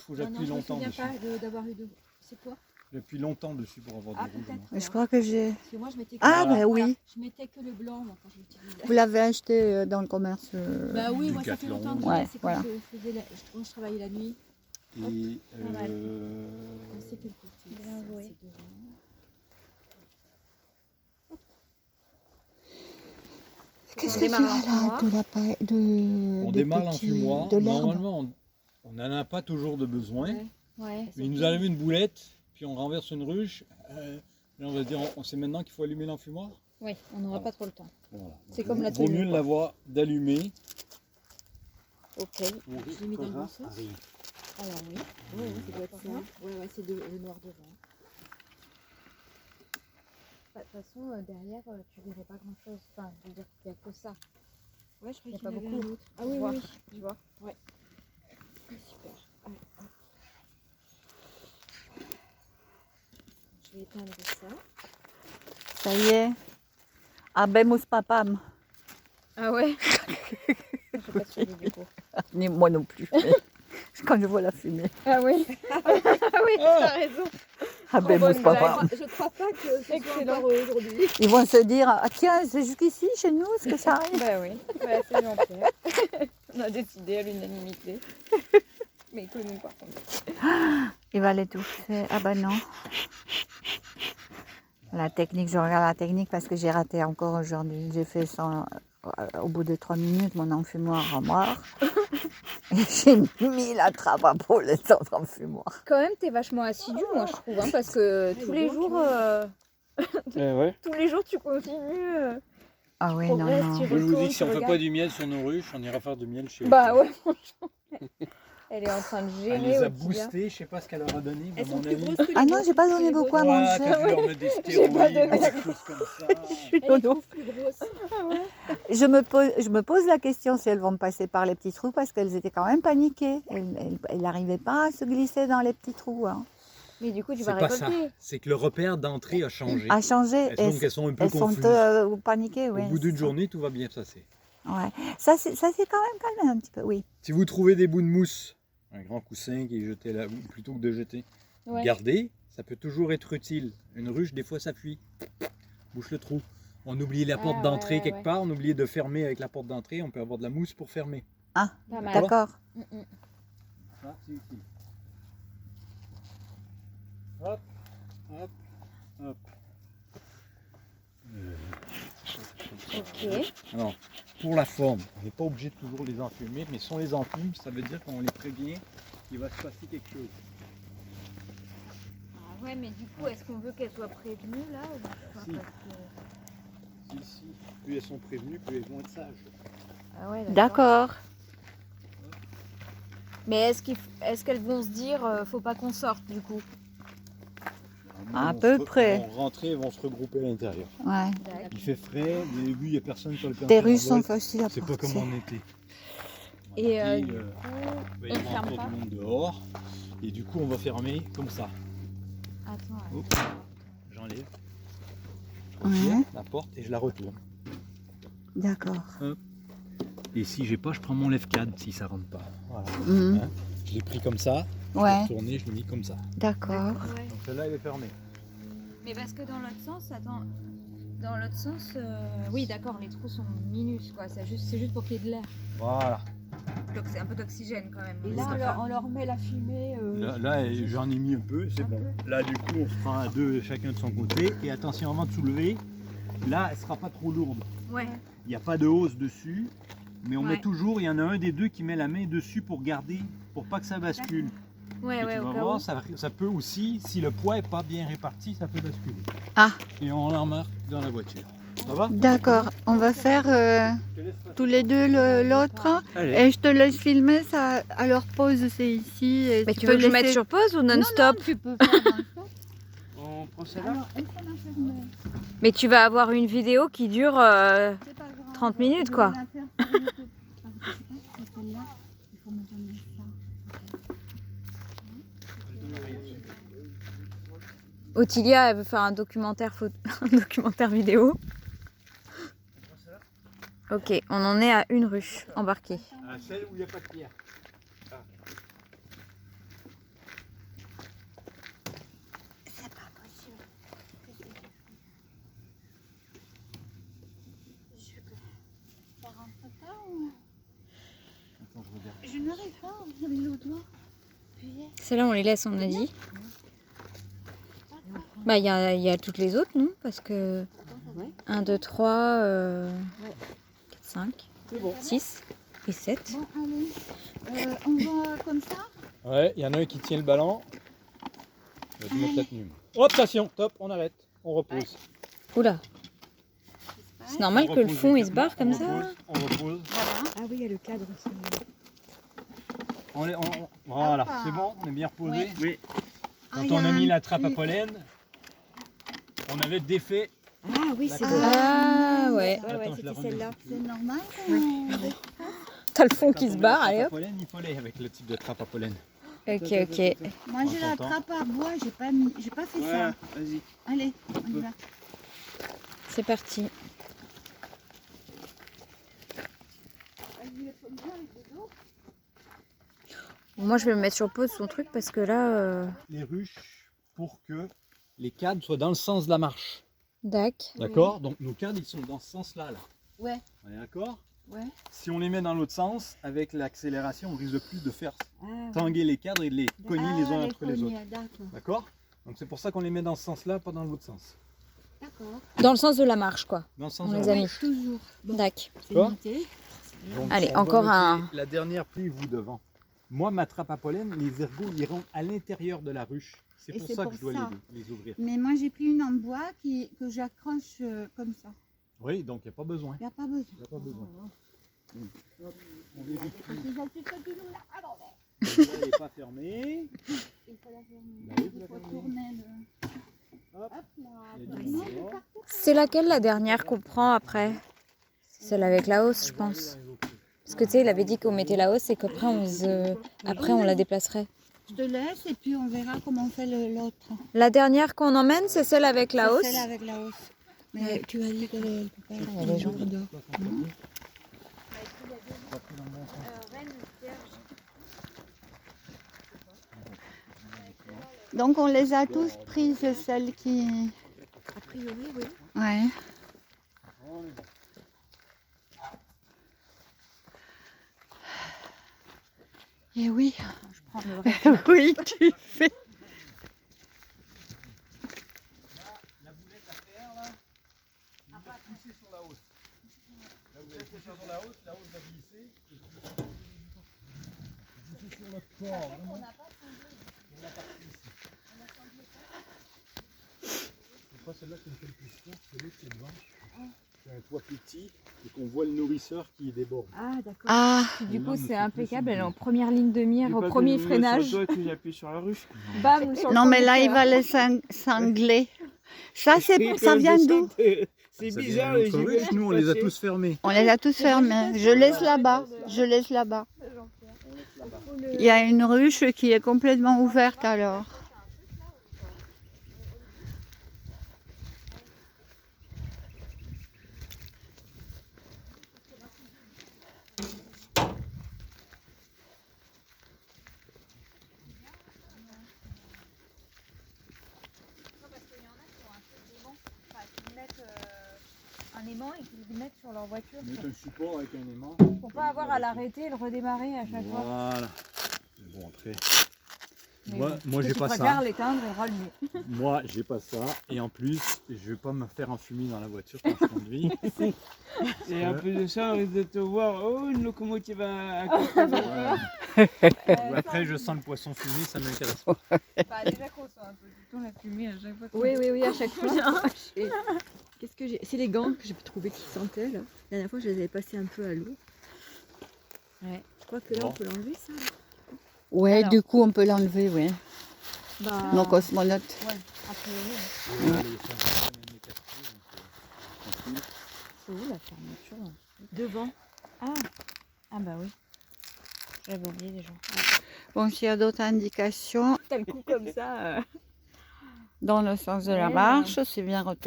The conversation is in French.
Depuis longtemps Je me dessus. souviens pas d'avoir eu de... C'est quoi? Depuis longtemps dessus pour avoir Ah, du rouge. peut-être. moi. Je crois que j'ai... Parce que moi, je mettais que Ah, le ben blanc, oui. voilà. Je mettais que le blanc moi, quand je l'utilisais. Vous l'avez acheté dans le commerce Bah oui, du moi ça fait Decathlon. longtemps que Ouais, c'est quand voilà. je faisais quand je travaillais la nuit. Et Pas mal. C'est quel côté? Bien Ça, joué. c'est devant. Qu'est-ce On que tu as démarre là l'enfumoir. de la paille de on des démarre petits- l'enfumoir. de l'herbe. Normalement, on n'en a pas toujours de besoin. Ouais. Ouais. Mais il nous allume une boulette, puis on renverse une ruche. Là, on va se dire, on sait maintenant qu'il faut allumer l'enfumoir. Oui, on n'aura pas trop le temps. Voilà. C'est comme la Vaut tenue, mieux quoi. l'avoir d'allumer. Ok. Je l'ai mis dans le bon sens. Alors oui. Ouais, ça doit être ça. Ouais, c'est le noir devant. De toute façon, derrière, tu verrais pas grand chose. Enfin, je veux dire qu'il n'y a que ça. Ouais, je Il y croyais a qu'il y pas en avait beaucoup. un autre. Ah oui, Voir, oui, oui. Tu vois. Ah, super. Ouais, ouais. Je vais éteindre ça. Ça y est. Habemos papam. Ah ouais. Je sais pas suivi du coup. Ni moi non plus. Quand je vois la fumée. Ah oui. Ah oui, t'as raison. Habemos bonne papam. Je crois pas que ce soit Excellent. encore aujourd'hui. Ils vont se dire, ah tiens, c'est jusqu'ici chez nous, est-ce que ça arrive? Bah oui. Bah, c'est Jean-Pierre. On a décidé à l'unanimité. Mais que nous par contre. Il va l'étouffer. Ah bah non. La technique, je regarde la technique parce que j'ai raté encore aujourd'hui. J'ai fait ça au bout de 3 minutes, mon enfumoir mort. Et j'ai mis la trappe à pour les autres enfumoirs. Quand même, t'es vachement assidu, moi je trouve, hein, parce que tous les jours, tous les jours tu continues. Ah oui, non, progresses, non. tu Je vous dis retournes, que si tu on fait pas regardes. du miel sur nos ruches, on ira faire du miel chez Bah eux. ouais, franchement. Elle est en train de Elle gérer les a au quotidien. boostés, je sais pas ce qu'elle leur a donné, mais Elles à sont mon plus avis. grosses que les Ah non, vôtres, j'ai pas que donné les beaucoup à vôtres. manger. T'as dû leur mettre des stéroïdes pas ou donné. quelque chose comme ça. Elle les trouve plus grosses. Je me pose la question si elles vont passer par les petits trous parce qu'elles étaient quand même paniquées. Elles n'arrivaient pas à se glisser dans les petits trous. Hein. Mais du coup, tu C'est vas pas ça, récolter. c'est que le repère d'entrée a changé. À changer. Donc elles sont un peu Elles sont confuses. paniquées, oui. Au bout d'une journée, tout va bien se passer. Ouais. Ça s'est quand même calmé un petit peu, oui. Si vous trouvez des bouts de mousse, un grand coussin qui est jeté là, plutôt que de jeter, Ouais. gardez, ça peut toujours être utile. Une ruche, des fois, ça fuit. Bouche le trou. On oublie la porte Ah, d'entrée ouais, quelque ouais. part, on oublie de fermer avec la porte d'entrée, on peut avoir de la mousse pour fermer. Ah, Pas mal. d'accord. Mm, mm. Ça, c'est utile. Hop, hop, hop. Ok. Alors, pour la forme, on n'est pas obligé de toujours les enfumer, mais si on les enfume, ça veut dire qu'on les prévient qu'il va se passer quelque chose. Ah ouais, mais du coup, est-ce qu'on veut qu'elle soit prévenue là ou pas? Si. Parce que- Si, plus elles sont prévenues, plus elles vont être sages. Ah ouais, D'accord. Mais est-ce qu'elles vont se dire, faut pas qu'on sorte du coup? À Elles peu vont près. vont rentrer et vont se regrouper à l'intérieur. Ouais. Il fait frais, vous avez vu, il n'y a personne sur le Tes perron. rues sont faciles à C'est pas porter. comme en été. Et En été, du coup, il va y on avoir ferme encore pas. du monde dehors. Et du coup, on va fermer comme ça. attends, Oh, j'enlève Ouais, la porte et je la retourne. d'accord. Et si j'ai pas, je prends mon lève-cadre si ça rentre pas. Voilà. Mhm. Hein, je l'ai pris comme ça, je Ouais, l'ai retourné, je l'ai mis comme ça. d'accord. ouais. Donc celle-là, elle est fermée. Mais parce que dans l'autre sens, attends, dans l'autre sens, oui d'accord, les trous sont minus quoi, c'est juste pour qu'il y ait de l'air. Voilà. Donc c'est un peu d'oxygène quand même. Et là, on leur met la fumée. Là, j'en ai mis un peu, c'est bon. Là, du coup, on se prend à deux chacun de son côté. Et attention, avant de soulever, là, elle sera pas trop lourde. Ouais. Il n'y a pas de hausse dessus. Mais on Ouais. met toujours, il y en a un des deux qui met la main dessus pour garder, pour pas que ça bascule. Ouais, Et ouais, tu au vas cas voir, où. ça peut aussi, si le poids est pas bien réparti, ça peut basculer. Ah. Et on l'embarque dans la voiture. Ça va? D'accord. On va faire tous les deux l'autre. Allez. Et je te laisse filmer ça. À leur pause, c'est ici. Et Mais tu peux veux que je mette laisser- sur pause ou Non, non-stop? non, tu peux faire dans le fond. On prend celle-là? Alors, est-ce qu'on a fait une- Mais tu vas avoir une vidéo qui dure C'est pas grave. 30 minutes, Je quoi. vais la faire sur YouTube. Parce que je pense que celle-là, il faut me donner ça. Ottilia, elle veut faire un documentaire, un documentaire vidéo. Ok, on en est à une ruche embarquée. À celle où il n'y a pas de pierre. j'arrive, hein, j'avais le doigt. Celles-là, on les laisse, on a dit. Bah, il y a toutes les autres, non? Parce que 1, 2, 3, 4, 5, 6 et 7. Bon, allez, on va comme ça. Ouais, il y en a un qui tient le ballon. Je vais te mettre la tenue. Hop, station, top, on arrête. On repose. Oula. C'est normal que le fond, il se barre comme ça? On repose. Ah oui, il y a le cadre aussi. Voilà, Hop. c'est bon, on est bien reposé. Ouais. Oui. Ah, Quand il y on a un mis la trappe à truc. pollen, on avait défait. Ah oui, c'est D'accord. bon. Ah ouais. Ouais, Attends, je la c'était remets. celle-là. C'est normal T'as le fond Quand qui on se met barre, la allez trappe hop. à pollen, il fallait avec le type de trappe à pollen. Ok, ok. Moi j'ai la t'entend. trappe à bois, j'ai pas fait ça. Vas-y. Allez, on y va. C'est parti. Moi, je vais me mettre sur pause son truc parce que là... Les ruches pour que les cadres soient dans le sens de la marche. Dac. D'accord? Donc nos cadres, ils sont dans ce sens-là. Là. Ouais, On est d'accord? ouais. Si on les met dans l'autre sens, avec l'accélération, on risque de plus de faire Ah, tanguer les cadres et de les cogner les uns entre les autres. D'accord, D'accord? Donc c'est pour ça qu'on les met dans ce sens-là, pas dans l'autre sens. d'accord. Dans le sens de la marche, quoi. Dans le sens On de les la a marche. mis. Toujours. Dac. C'est Quoi noté. Donc, Allez, on va encore noter un. La dernière pluie, vous devant. Moi, ma trappe à pollen, les ergots iront à l'intérieur de la ruche. C'est Et pour c'est ça pour que je dois ça. les ouvrir. Mais moi j'ai pris une en bois que j'accroche comme ça. Oui, donc il n'y a pas besoin. Il n'y a pas besoin. Il n'y a pas besoin. On vérifie. Il Elle n'est pas fermée. faut la fermer. Bah oui, Il vous la faut fermez. tourner le... Hop. Hop là. Il y a Voilà. du Non, mouvement. pas- C'est laquelle la dernière qu'on prend après? Celle avec la hausse, je pense. Parce que tu sais, il avait dit qu'on mettait la hausse et qu'après on la déplacerait. Je te laisse et puis on verra comment on fait l'autre. La dernière qu'on emmène, c'est celle avec la C'est hausse. celle avec la hausse. Mais tu as dit qu'elle ne peut pas Il y a des gens. Donc on les a tous prises, celles qui... a priori, oui. Ouais. Et oui. Je prends le vrai. Oui, tu fais. La boulette à faire là, on va pousser sur la hausse. Là vous allez pousser sur la hausse va glisser. Et puis, pousser sur notre corps, vraiment. Sur la partie ici. C'est pas celle-là qui me fait le plus peur, c'est l'autre qui est devant. C'est un toit petit et qu'on voit le nourrisseur qui déborde. Ah, d'accord. Ah, Du Et là, coup, on c'est fait impeccable. plus Elle est en une- première ligne de mire, au premier freinage. Toi, tu appuies sur la ruche. Bam, sur le non mais là il conducteur. va les cingler. Ça c'est Et ça quand vient je d'où? descends, C'est Ça bizarre, vient de j'ai notre vu ruche, nous on les a passer. tous fermés. On les a tous fermés. Je laisse là-bas. Je laisse là-bas. Il y a une ruche qui est complètement ouverte alors. Un aimant et qu'ils le mettent sur leur voiture Mettre un support avec un aimant. pour pas avoir à l'arrêter et le redémarrer à chaque fois. Voilà. Bon après. Mais Moi, bon, moi j'ai tu pas préfères ça. l'éteindre et le rallumer. Moi j'ai pas ça. Et en plus, je vais pas me faire enfumer dans la voiture quand je conduis. Et un peu de ça, on risque de te voir. Oh, une locomotive à côté. Après je sens le poisson fumé, ça m'intéresse pas. Bah, déjà qu'on soit un peu du tout la fumée à chaque fois. Oui, oui, oui, à chaque fois. Et qu'est-ce que j'ai? C'est les gants que j'ai trouvé qui sentaient là. La dernière fois, je les avais passés un peu à l'eau. Ouais. Je crois que là, Bon. on peut l'enlever ça. Là. Ouais, Alors. du coup on peut l'enlever, ouais. Bah, Nos cosmonautes. Ouais, a priori. C'est où la fermeture? devant. Ah bah oui. J'avais oublié déjà. Bon, s'il y a d'autres indications T'as le coup comme ça. dans le sens de la Ouais, marche, c'est bien retenu.